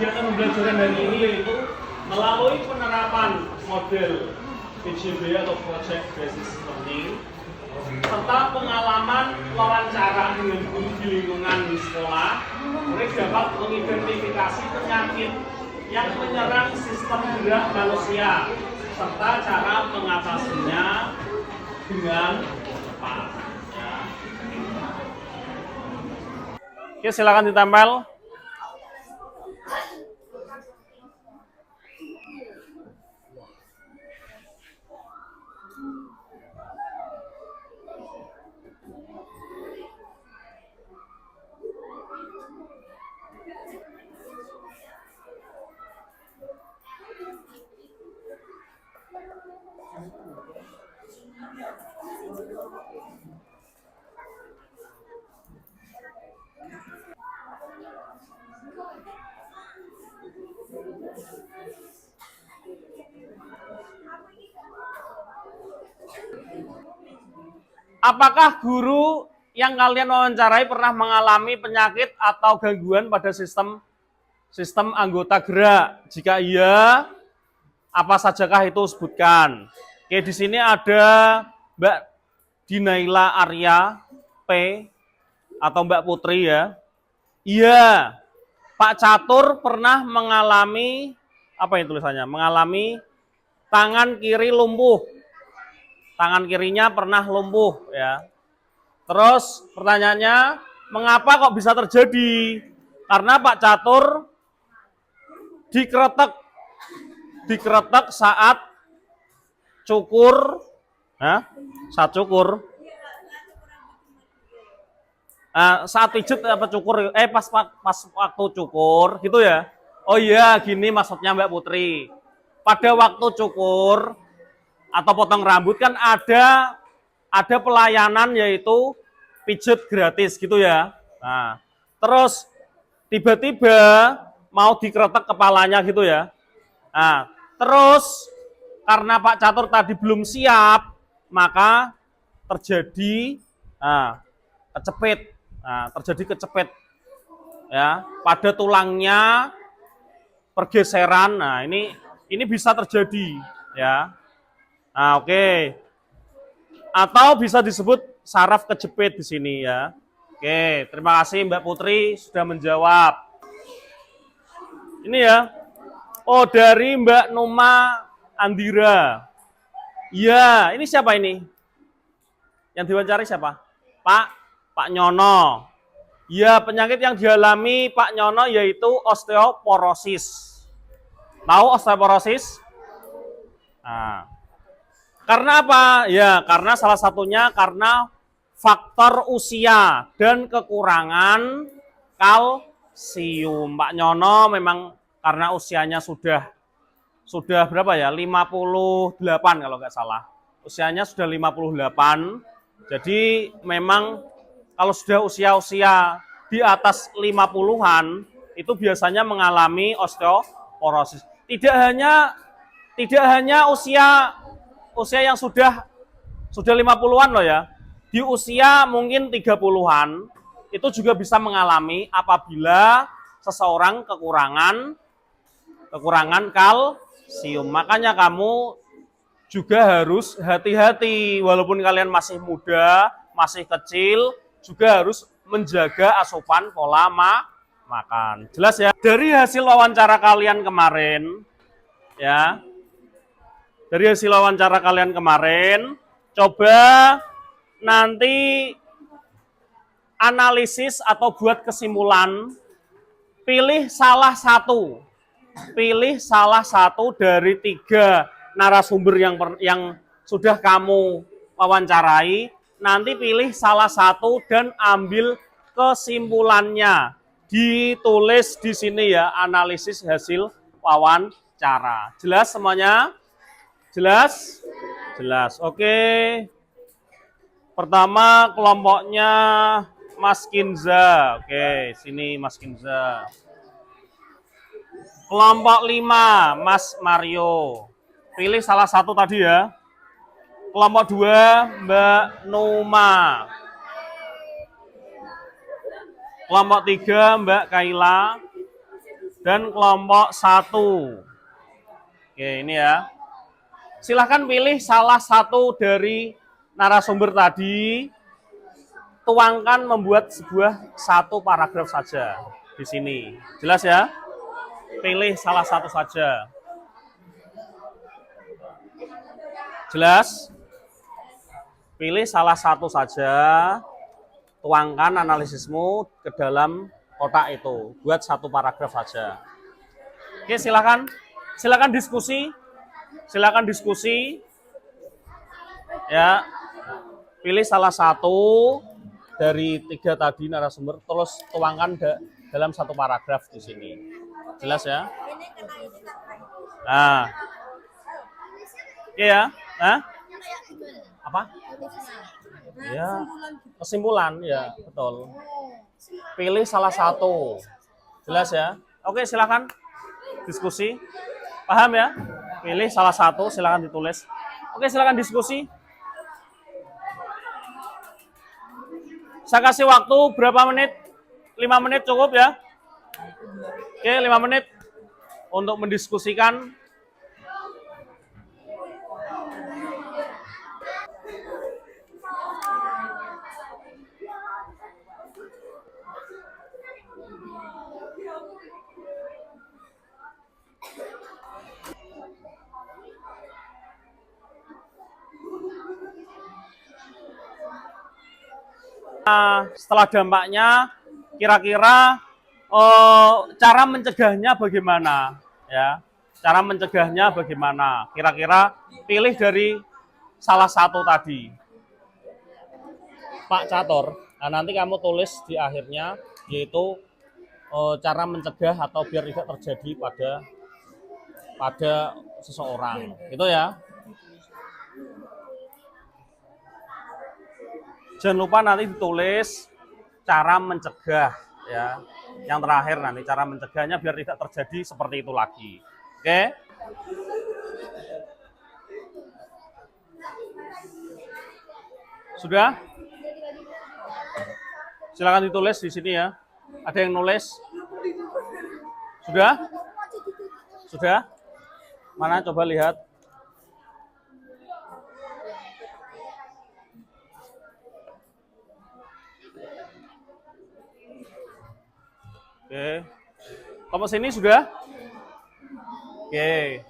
kegiatan pembelajaran hari ini yaitu melalui penerapan model PJB atau Project Based Learning serta pengalaman wawancara dengan guru di lingkungan di sekolah, murid dapat mengidentifikasi penyakit yang menyerang sistem gerak manusia serta cara mengatasinya dengan cepat. Oke, silakan ditempel. Apakah guru yang kalian wawancarai pernah mengalami penyakit atau gangguan pada sistem anggota gerak? Jika iya, apa sajakah itu sebutkan? Oke, di sini ada Mbak Dinaila Arya P atau Mbak Putri ya. Iya, Pak Catur pernah mengalami apa yang tulisannya? Mengalami tangan kiri lumpuh. Tangan kirinya pernah lumpuh ya. Terus pertanyaannya, mengapa kok bisa terjadi? Karena Pak Catur dikretek saat cukur, saat cukur, saat pijet apa cukur, pas waktu cukur gitu ya. Oh iya, gini maksudnya Mbak Putri. Pada waktu cukur atau potong rambut kan ada pelayanan yaitu pijet gratis gitu ya. Nah, terus tiba-tiba mau dikretek kepalanya gitu ya. Nah, terus karena Pak Catur tadi belum siap, maka terjadi kecepit. Nah, terjadi kecepit ya pada tulangnya, pergeseran. Nah, ini bisa terjadi ya. Nah, oke. Atau bisa disebut saraf kejepit di sini ya. Oke, terima kasih Mbak Putri sudah menjawab. Ini ya. Oh, dari Mbak Numa Andira. Iya, ini siapa ini? Yang diwawancari siapa? Pak Nyono. Iya, penyakit yang dialami Pak Nyono yaitu osteoporosis. Tahu osteoporosis? Nah, karena apa? Ya, karena salah satunya karena faktor usia dan kekurangan kalsium. Pak Nyono memang karena usianya sudah berapa ya? 58 kalau nggak salah. Usianya sudah 58. Jadi memang kalau sudah usia di atas 50-an itu biasanya mengalami osteoporosis. Tidak hanya usia yang sudah 50-an loh ya. Di usia mungkin 30-an itu juga bisa mengalami apabila seseorang kekurangan kalsium. Makanya kamu juga harus hati-hati walaupun kalian masih muda, masih kecil, juga harus menjaga asupan pola makan. Jelas ya? Dari hasil wawancara kalian kemarin ya. Dari hasil wawancara kalian kemarin, coba nanti analisis atau buat kesimpulan, pilih salah satu dari 3 narasumber yang sudah kamu wawancarai, nanti pilih salah satu dan ambil kesimpulannya. Ditulis di sini ya, analisis hasil wawancara. Jelas semuanya? Jelas? Jelas. Oke. Pertama kelompoknya Mas Kinza. Oke, sini Mas Kinza. Kelompok 5, Mas Mario. Pilih salah satu tadi ya. Kelompok 2, Mbak Numa. Kelompok 3, Mbak Kaila. dan kelompok 1. Oke, ini ya. Silahkan pilih salah satu dari narasumber tadi, tuangkan membuat satu paragraf saja di sini. Jelas ya? Pilih salah satu saja. Jelas? Pilih salah satu saja, tuangkan analisismu ke dalam kotak itu. Buat satu paragraf saja. Oke, silakan. Silakan diskusi. Silakan diskusi. Ya. Pilih salah satu dari 3 tadi narasumber, terus tuangkan dalam satu paragraf di sini. Jelas ya? Nah. Oke ya? Nah? Apa? Ya, kesimpulan ya, betul. Pilih salah satu. Jelas ya? Oke, silakan diskusi. Paham ya? Pilih salah satu, silakan ditulis. Oke, silakan diskusi. Saya kasih waktu berapa menit? 5 menit cukup ya? Oke, 5 menit untuk mendiskusikan. Setelah dampaknya, kira-kira cara mencegahnya bagaimana? Ya, cara mencegahnya bagaimana? Kira-kira pilih dari salah satu tadi, Pak Catur. Nah, nanti kamu tulis di akhirnya, yaitu cara mencegah atau biar tidak terjadi pada seseorang. Itu ya. Jangan lupa nanti ditulis cara mencegah ya. Yang terakhir nanti cara mencegahnya biar tidak terjadi seperti itu lagi. Oke? Sudah? Silakan ditulis di sini ya. Ada yang nulis? Sudah? Sudah? Mana coba lihat? Oke. Kelompok sini sudah? Oke.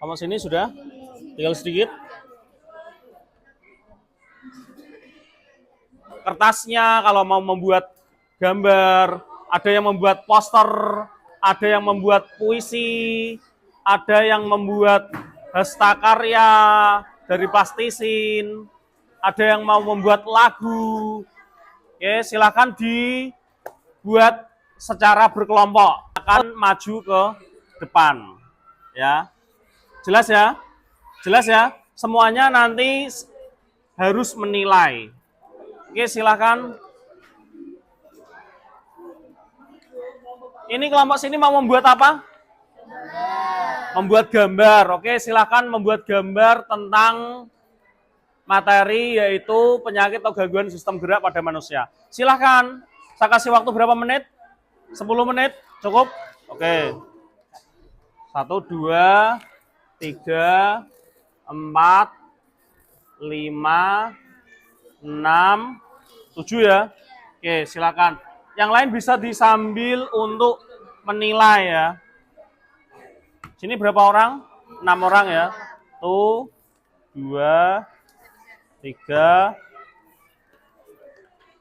Kelompok sini sudah? Tinggal sedikit. Kertasnya kalau mau membuat gambar, ada yang membuat poster, ada yang membuat puisi, ada yang membuat hastakarya dari plastisin, ada yang mau membuat lagu. Oke, silakan dibuat secara berkelompok. Akan maju ke depan. Ya. Jelas ya? Jelas ya? Semuanya nanti harus menilai. Oke, silakan. Ini kelompok sini mau membuat apa? Membuat gambar. Oke, silakan membuat gambar tentang materi yaitu penyakit atau gangguan sistem gerak pada manusia. Silahkan, saya kasih waktu berapa menit? 10 menit, cukup? Oke. 1, 2, 3, 4, 5, 6, 7 ya. Oke, silakan. Yang lain bisa disambil untuk menilai ya. Sini berapa orang? 6 orang ya. 1, 2, 3,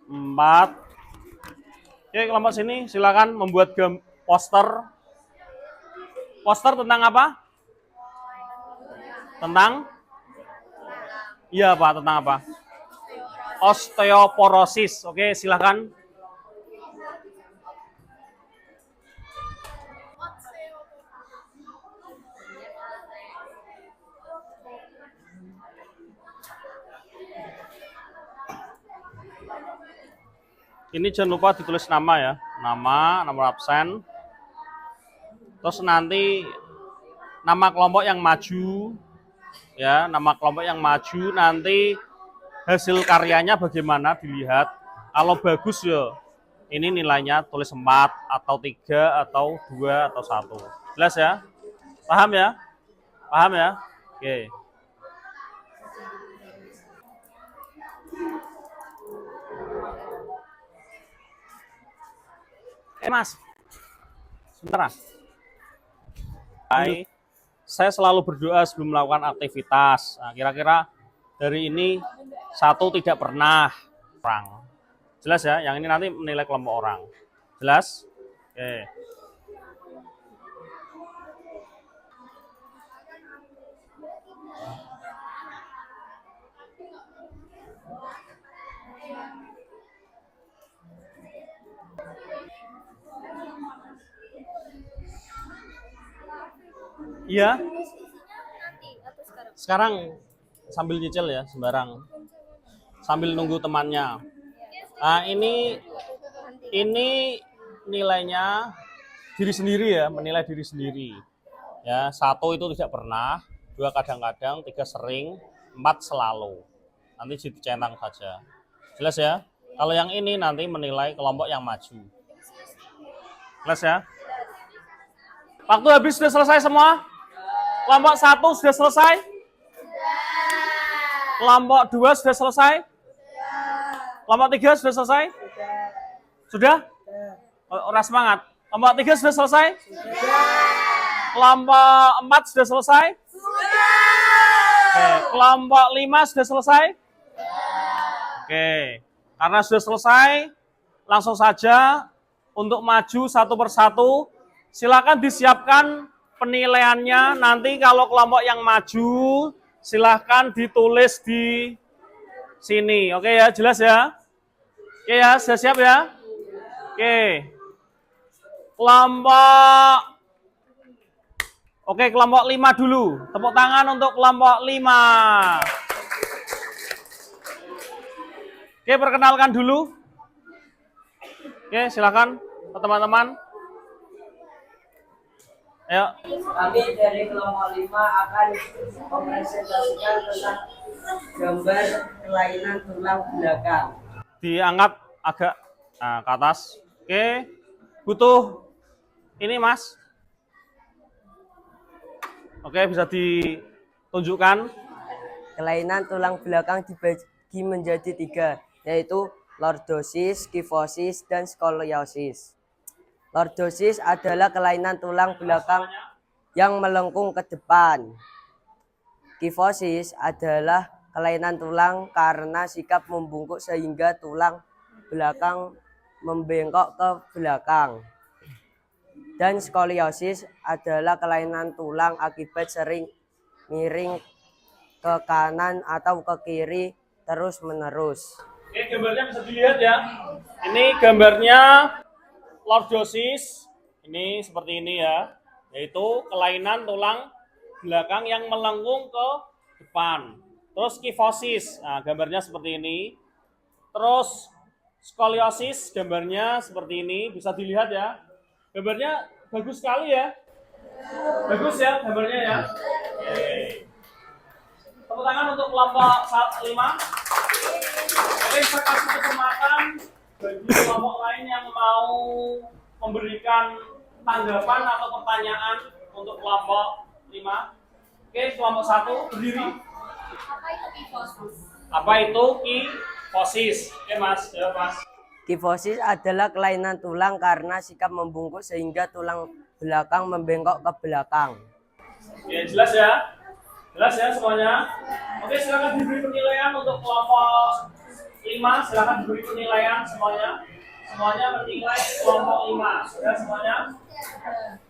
4. Oke, kelompok sini silakan membuat poster. Poster tentang apa? Tentang? Iya Pak, tentang apa? Osteoporosis. Oke, silakan. Ini jangan lupa ditulis nama ya, nama, nomor absen. Terus nanti nama kelompok yang maju, ya, nama kelompok yang maju nanti hasil karyanya bagaimana dilihat. Kalau bagus ya Ini nilainya tulis 4 atau 3 atau 2 atau 1. Jelas ya? Paham ya? Paham ya? Oke. Mas, sebentar. Hai, saya selalu berdoa sebelum melakukan aktivitas. Nah, kira-kira dari ini 1 tidak pernah orang. Jelas ya? Yang ini nanti menilai kelompok orang. Jelas? Oke. Iya. Sekarang sambil nyicil ya, sembarang. Sambil nunggu temannya. Nah, ini nilainya diri sendiri ya, menilai diri sendiri. Ya, 1 itu tidak pernah, 2 kadang-kadang, 3 sering, 4 selalu. Nanti dicentang saja. Jelas ya? Kalau yang ini nanti menilai kelompok yang maju. Jelas ya? Waktu habis sudah selesai semua? Kelompok 1 sudah selesai? Kelompok 2 sudah selesai? Kelompok 3 sudah selesai? Sudah? Orang semangat. Kelompok 3 sudah selesai? Kelompok 4 sudah selesai? Oke. Kelompok 5 sudah selesai? Oke. Karena sudah selesai, langsung saja untuk maju satu persatu. Silakan disiapkan penilaiannya. Nanti kalau kelompok yang maju, silakan ditulis di sini. Oke ya, jelas ya? Oke ya, sudah siap ya? Oke. Kelompok 5 dulu. Tepuk tangan untuk kelompok 5. Oke, perkenalkan dulu. Oke, silakan teman-teman. Ayo. Kami dari kelompok 5 akan mempresentasikan tentang gambar kelainan tulang belakang. Diangkat agak ke atas. Oke. Butuh ini, Mas. Oke, bisa ditunjukkan. Kelainan tulang belakang dibagi menjadi 3, yaitu lordosis, kifosis, dan skoliosis. Lordosis adalah kelainan tulang belakang yang melengkung ke depan. Kifosis adalah kelainan tulang karena sikap membungkuk sehingga tulang belakang membengkok ke belakang. Dan skoliosis adalah kelainan tulang akibat sering miring ke kanan atau ke kiri terus-menerus. Oke, gambarnya bisa dilihat ya. Ini gambarnya lordosis. Ini seperti ini ya. Yaitu kelainan tulang belakang yang melengkung ke depan. Terus kifosis. Nah, gambarnya seperti ini. Terus skoliosis, gambarnya seperti ini. Bisa dilihat ya. Gambarnya bagus sekali ya. Bagus ya gambarnya ya. Oke. Tepuk tangan untuk kelompok 5. Oke, saya kasih kesempatan bagi kelompok lain yang mau memberikan tanggapan atau pertanyaan untuk kelompok 5. Oke, kelompok 1 berdiri. Apa itu kifosis? Apa itu kifosis? Oke, Mas, jawab Mas. Kifosis adalah kelainan tulang karena sikap membungkuk sehingga tulang belakang membengkok ke belakang. Oke, jelas ya? Jelas ya semuanya? Oke, silakan diberi penilaian untuk kelompok 5. Silakan diberi penilaian semuanya. Semuanya menilai kelompok 5. Sudah semuanya?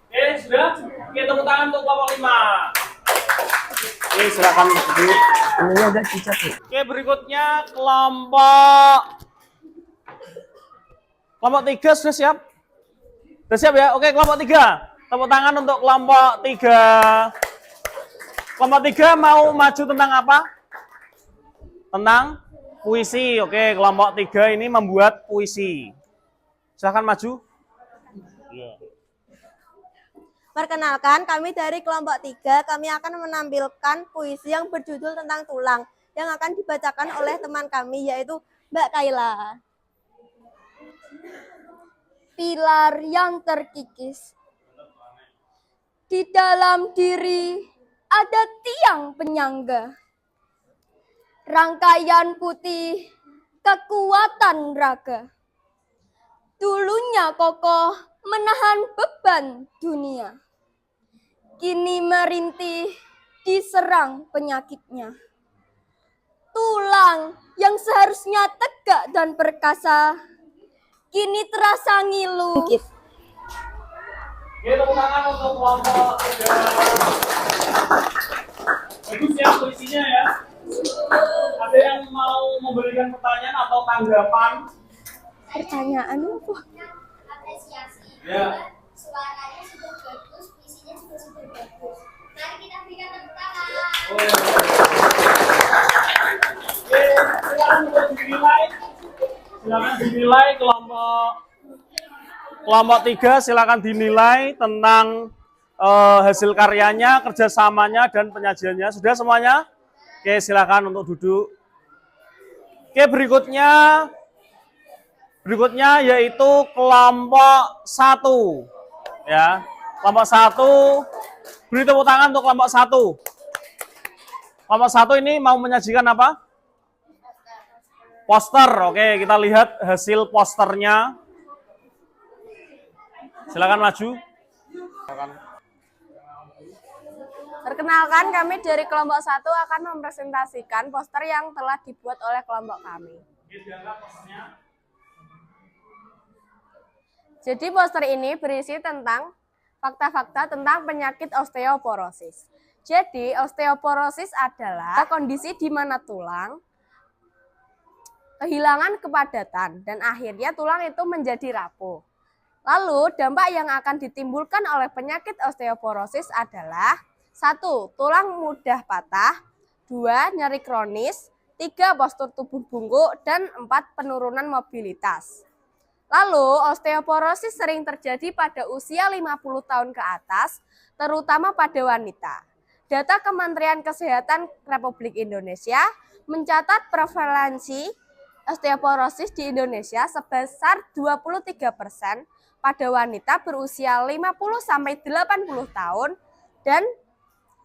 Oke, sudah? Oke, tepuk tangan untuk kelompok 5. Oke, silakan duduk. Ini agak cicak ya. Oke, berikutnya kelompok 3 sudah siap? Sudah siap ya? Oke, kelompok 3. Tepuk tangan untuk kelompok 3. Kelompok 3 mau maju tentang apa? Tentang puisi. Oke, kelompok 3 ini membuat puisi. Silahkan maju. Perkenalkan, kami dari kelompok 3, kami akan menampilkan puisi yang berjudul tentang tulang yang akan dibacakan oleh teman kami yaitu Mbak Kaila. pilar yang terkikis. Di dalam diri ada tiang penyangga. Rangkaian putih, kekuatan raga. Dulunya kokoh menahan beban dunia. Kini merintih diserang penyakitnya. Tulang yang seharusnya tegak dan perkasa, kini terasa ngilu. Oke, tepuk tangan untuk kelompok 3. Bagus ya puisinya ya. Ada yang mau memberikan pertanyaan atau tanggapan? Pertanyaan apa? Apresiasi. Ya. Suaranya sudah bagus, puisinya juga sudah bagus. Mari kita berikan tepuk tangan. Oke, silakan untuk dinilai. Silakan dinilai kelompok 3, silakan dinilai tentang hasil karyanya, kerjasamanya, dan penyajiannya. Sudah semuanya? Oke, silakan untuk duduk. Oke, berikutnya yaitu kelompok 1. Ya, kelompok 1. Beri tepuk tangan untuk kelompok 1. Kelompok 1 ini mau menyajikan apa? Poster. Oke, kita lihat hasil posternya. Silakan maju. Perkenalkan, kami dari kelompok 1 akan mempresentasikan poster yang telah dibuat oleh kelompok kami. Jadi poster ini berisi tentang fakta-fakta tentang penyakit osteoporosis. Jadi osteoporosis adalah kondisi di mana tulang kehilangan kepadatan dan akhirnya tulang itu menjadi rapuh. Lalu dampak yang akan ditimbulkan oleh penyakit osteoporosis adalah 1. Tulang mudah patah, 2. Nyeri kronis, 3. Postur tubuh bungkuk, dan 4. Penurunan mobilitas. Lalu, osteoporosis sering terjadi pada usia 50 tahun ke atas, terutama pada wanita. Data Kementerian Kesehatan Republik Indonesia mencatat prevalensi osteoporosis di Indonesia sebesar 23% pada wanita berusia 50-80 tahun dan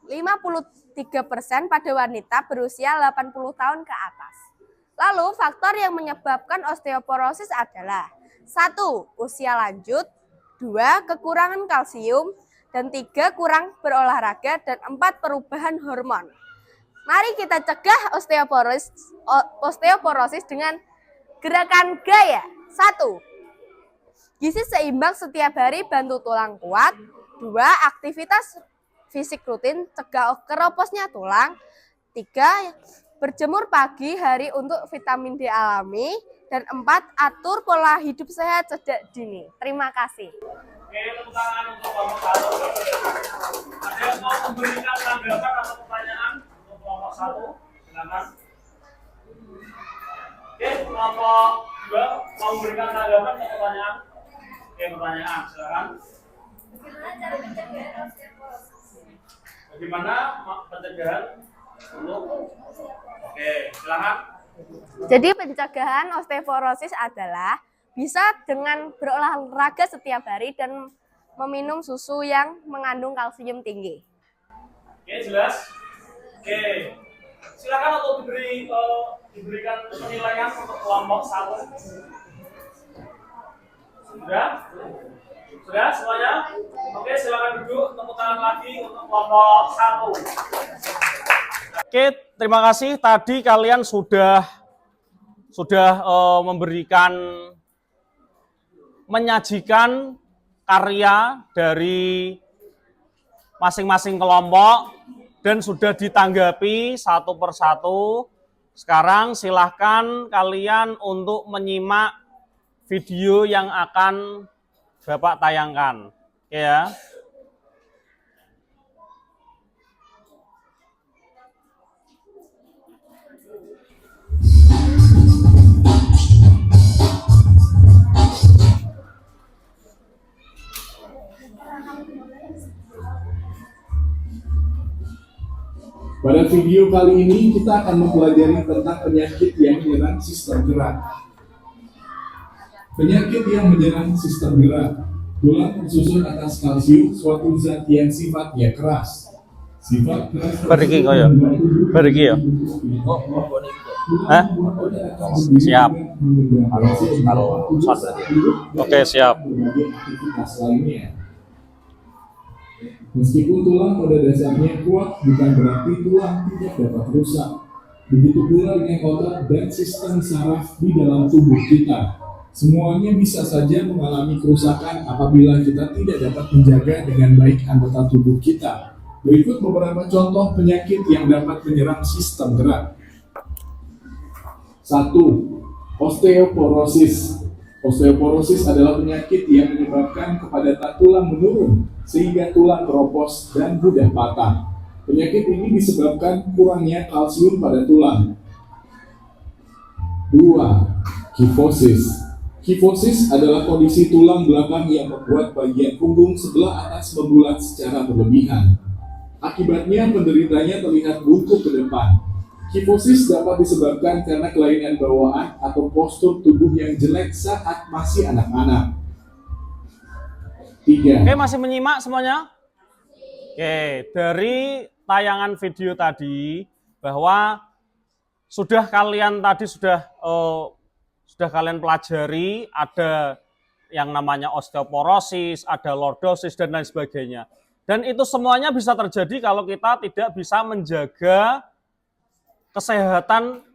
53% pada wanita berusia 80 tahun ke atas. Lalu faktor yang menyebabkan osteoporosis adalah 1. Usia lanjut, 2. Kekurangan kalsium, dan 3. Kurang berolahraga, dan 4. Perubahan hormon. Mari kita cegah osteoporosis dengan gerakan gaya. 1. Gizi seimbang setiap hari bantu tulang kuat. 2. Aktivitas fisik rutin cegah keroposnya tulang. 3. Berjemur pagi hari untuk vitamin D alami. Dan 4. Atur pola hidup sehat sejak dini. Terima kasih. Oke, tepuk tangan untuk kelompok 1. Ada yang mau memberikan tanggapan atau pertanyaan untuk kelompok 1? Silakan. Oke, kelompok 2 mau memberikan tanggapan atau pertanyaan? Oke, pertanyaan, silakan. Bagaimana cara pencegahan osteoporosis? Bagaimana pencegahan untuk? Oke, silakan. Jadi pencegahan osteoporosis adalah bisa dengan berolahraga setiap hari dan meminum susu yang mengandung kalsium tinggi. Oke, jelas. Oke, silakan untuk diberikan penilaian untuk kelompok 1. Sudah? Sudah semuanya? Oke, silakan duduk. Tepuk tangan lagi untuk kelompok 1. Oke, terima kasih. Tadi kalian sudah menyajikan karya dari masing-masing kelompok dan sudah ditanggapi satu persatu. Sekarang silahkan kalian untuk menyimak video yang akan Bapak tayangkan. Oke ya. Pada video kali ini kita akan mempelajari tentang penyakit yang menyerang sistem gerak. Penyakit yang menyerang sistem gerak. Tulang tersusun atas kalsium, suatu zat yang sifatnya keras. Sifat keras Pergi kau ya? Pergi ya? Hah? Siap. Kalau shot berarti. Oke, siap. Berbagai aktivitas lainnya. Meskipun tulang pada dasarnya kuat, bukan berarti tulang tidak dapat rusak. Begitu pula dengan otot dan sistem saraf di dalam tubuh kita. Semuanya bisa saja mengalami kerusakan apabila kita tidak dapat menjaga dengan baik anggota tubuh kita. Berikut beberapa contoh penyakit yang dapat menyerang sistem gerak. 1. Osteoporosis. Osteoporosis adalah penyakit yang menyebabkan kepadatan tulang menurun sehingga tulang keropos dan mudah patah. Penyakit ini disebabkan kurangnya kalsium pada tulang. 2. Kifosis. Kifosis adalah kondisi tulang belakang yang membuat bagian punggung sebelah atas membulat secara berlebihan. Akibatnya penderitanya terlihat bungkuk ke depan. Kifosis dapat disebabkan karena kelainan bawaan atau postur tubuh yang jelek saat masih anak-anak. 3. Oke, masih menyimak semuanya? Oke, dari tayangan video tadi bahwa sudah kalian kalian pelajari ada yang namanya osteoporosis, ada lordosis dan lain sebagainya. Dan itu semuanya bisa terjadi kalau kita tidak bisa menjaga kesehatan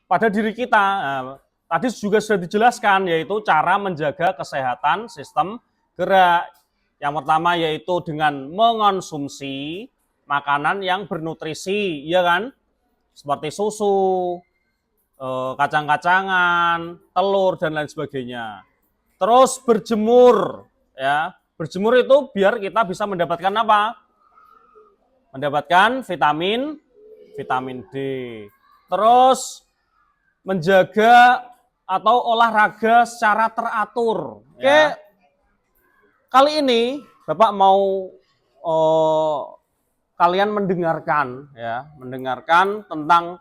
pada diri kita. Nah, tadi juga sudah dijelaskan yaitu cara menjaga kesehatan sistem gerak. Yang pertama yaitu dengan mengonsumsi makanan yang bernutrisi, ya kan? Seperti susu, kacang-kacangan, telur dan lain sebagainya. Terus berjemur, ya. Berjemur itu biar kita bisa mendapatkan apa? Mendapatkan vitamin D. Terus menjaga atau olahraga secara teratur. Oke. Kali ini Bapak mau kalian mendengarkan tentang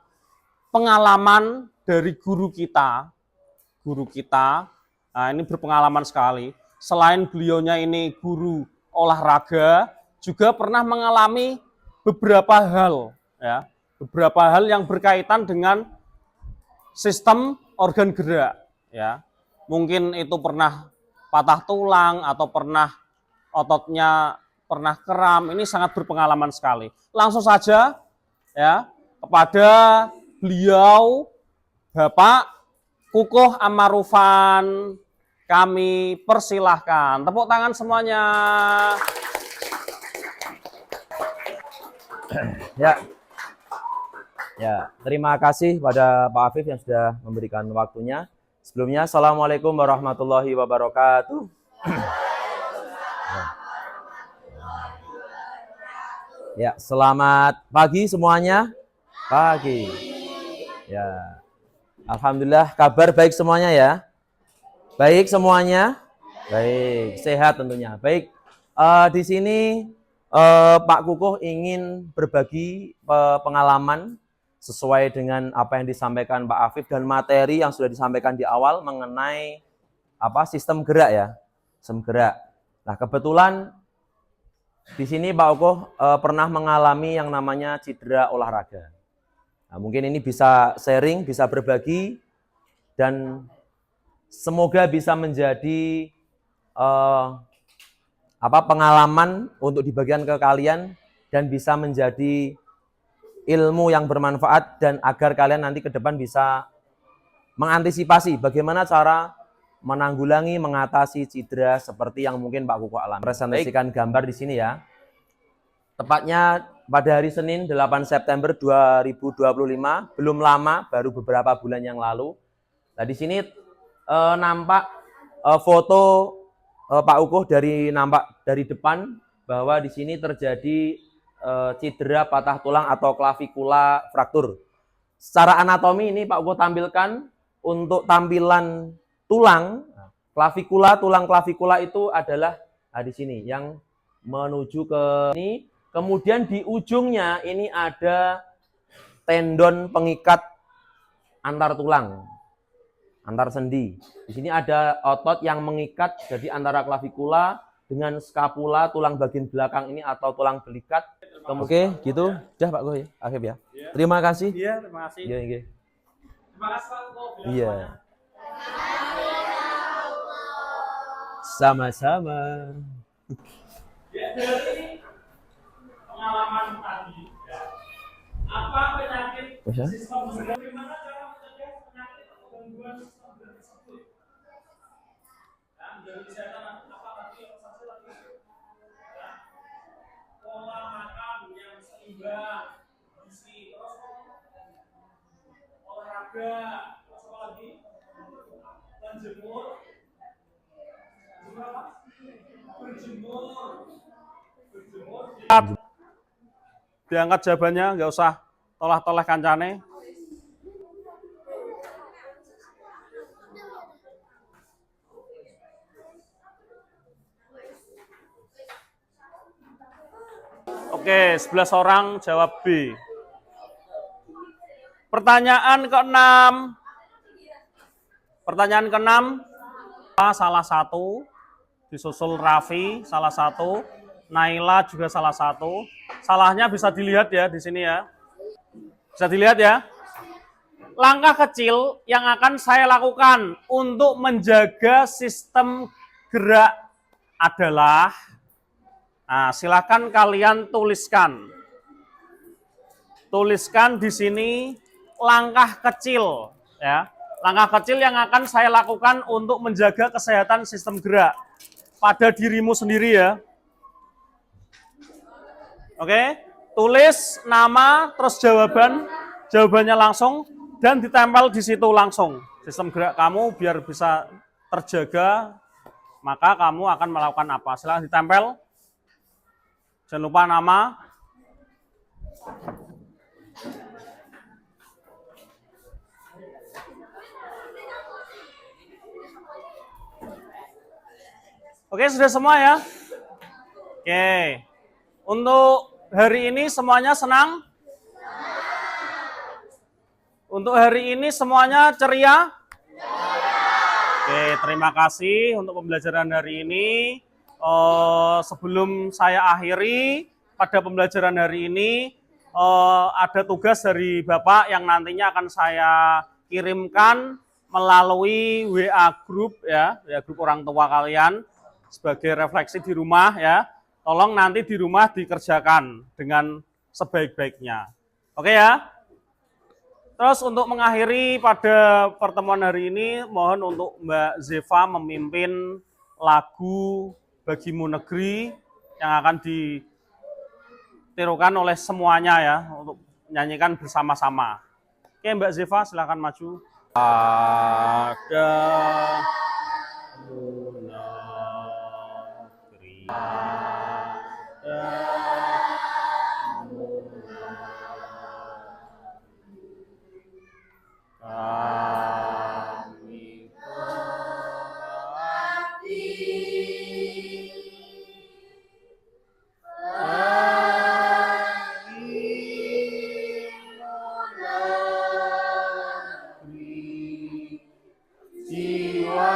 pengalaman dari guru kita. Nah, ini berpengalaman sekali. Selain beliaunya ini guru olahraga, juga pernah mengalami beberapa hal yang berkaitan dengan sistem organ gerak, ya. Mungkin itu pernah patah tulang atau pernah ototnya pernah kram. Ini sangat berpengalaman sekali. Langsung saja ya kepada beliau Bapak Kukuh Amarufan kami persilahkan. Tepuk tangan semuanya. Ya, terima kasih pada Pak Afif yang sudah memberikan waktunya. Sebelumnya, Assalamualaikum warahmatullahi wabarakatuh. Ya, selamat pagi semuanya. Pagi. Ya, alhamdulillah kabar baik semuanya ya. Baik semuanya. Baik, sehat tentunya. Baik, di sini Pak Kukuh ingin berbagi pengalaman sesuai dengan apa yang disampaikan Pak Afif dan materi yang sudah disampaikan di awal mengenai sistem gerak ya, sistem gerak. Nah kebetulan di sini Pak Kukuh pernah mengalami yang namanya cedera olahraga. Nah, mungkin ini bisa sharing, bisa berbagi dan semoga bisa menjadi pengalaman untuk dibagikan ke kalian dan bisa menjadi ilmu yang bermanfaat dan agar kalian nanti ke depan bisa mengantisipasi bagaimana cara menanggulangi, mengatasi cedera seperti yang mungkin Pak Kukuh alami. Presentasikan gambar di sini ya. Tepatnya pada hari Senin 8 September 2025, belum lama, baru beberapa bulan yang lalu. Nah, di sini nampak foto Pak Kukuh nampak dari depan bahwa di sini terjadi cedera patah tulang atau klavikula fraktur. Secara anatomi ini Pak Kukuh tampilkan untuk tampilan tulang klavikula, tulang klavikula itu adalah di sini yang menuju ke ini. Kemudian di ujungnya ini ada tendon pengikat antar tulang. antar sendi. Di sini ada otot yang mengikat jadi antara klavikula dengan skapula, tulang bagian belakang ini atau tulang belikat. Oke, gitu. Udah Pak Goh ya, Afif ya. Terima kasih. Iya, terima kasih. Iya, iya. Terima kasih Pak Goh. Iya. Sama-sama. Ya, dari pengalaman tadi, ya, apa penyakit Bisa? sistem gerak? Bagaimana cara mencegah penyakit atau gangguan sistem gerak tersebut? Dan dari kesehatan apa tadi yang saja tadi? Ya, pola makan yang seimbang, gizi, terus olahraga, terus apa lagi? Menjemur, berjemur. Diangkat jawabannya, nggak usah toleh-toleh kancane. Oke, 11 orang jawab B. Pertanyaan ke-6. Pertanyaan ke-6. Salah satu, disusul Raffi, salah satu, Naila juga salah satu. Salahnya bisa dilihat ya di sini ya. Bisa dilihat ya. Langkah kecil yang akan saya lakukan untuk menjaga sistem gerak adalah, nah, silakan kalian tuliskan. Tuliskan di sini langkah kecil ya. Langkah kecil yang akan saya lakukan untuk menjaga kesehatan sistem gerak pada dirimu sendiri ya. Oke, tulis nama terus jawabannya langsung dan ditempel di situ langsung. Sistem gerak kamu biar bisa terjaga, maka kamu akan melakukan apa? Silahkan ditempel. Jangan lupa nama. Oke, sudah semua ya? Oke. Untuk hari ini semuanya senang? Untuk hari ini semuanya ceria? Oke, terima kasih untuk pembelajaran hari ini. Sebelum saya akhiri pada pembelajaran hari ini, ada tugas dari Bapak yang nantinya akan saya kirimkan melalui WA group ya, WA group orang tua kalian sebagai refleksi di rumah ya. Tolong nanti di rumah dikerjakan dengan sebaik-baiknya. Oke ya? Terus untuk mengakhiri pada pertemuan hari ini, mohon untuk Mbak Zeva memimpin lagu Bagimu Negeri yang akan ditirukan oleh semuanya ya, untuk nyanyikan bersama-sama. Oke Mbak Zeva, silakan maju. Ada negeri. Kami jiwa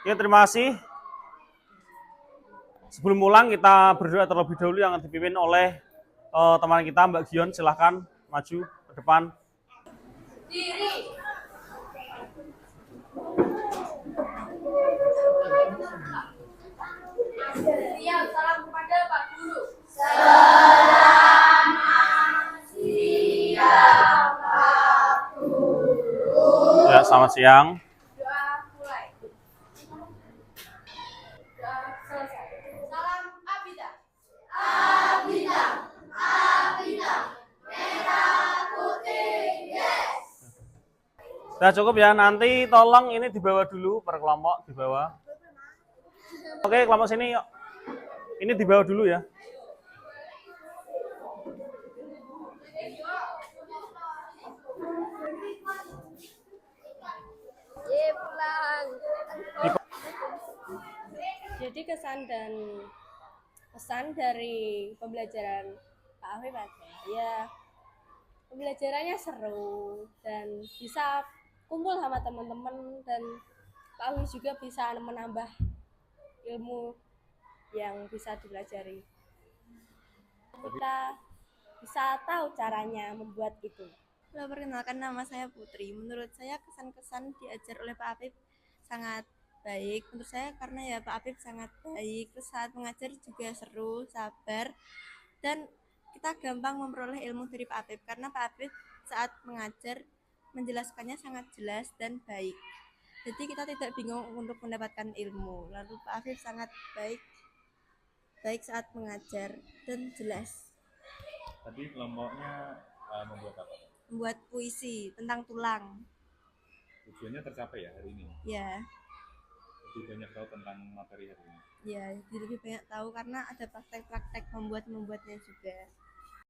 ya, terima kasih. Sebelum pulang kita berdoa terlebih dahulu yang dipimpin oleh teman kita Mbak Gion. Silahkan maju ke depan. Diri. Siap, salam kepada Pak Guru. Ya, selamat siang. Doa mulai. Doa selesai. Salam Abida. Sudah cukup ya, nanti tolong ini dibawa dulu per kelompok, dibawa. Oke, kelompok sini yuk. Ini dibawa dulu ya. Jadi kesan dan Pesan dari pembelajaran Pak Afif adalah ya pembelajarannya seru dan bisa kumpul sama teman-teman, dan Pak Afif juga bisa menambah ilmu yang bisa dipelajari. Kita bisa tahu caranya membuat itu. Halo, perkenalkan nama saya Putri. Menurut saya kesan-kesan diajar oleh Pak Afif sangat baik. Menurut saya karena ya Pak Afif sangat baik. Terus saat mengajar juga seru, sabar, dan kita gampang memperoleh ilmu dari Pak Afif karena Pak Afif saat mengajar menjelaskannya sangat jelas dan baik. Jadi kita tidak bingung untuk mendapatkan ilmu. Lalu Pak Afif sangat baik saat mengajar dan jelas. Tadi kelompoknya membuat apa? Membuat puisi tentang tulang. Tujuannya tercapai ya hari ini? Ya, Lebih banyak tahu tentang materi hari ini? ya, jadi lebih banyak tahu karena ada praktek-praktek membuatnya juga.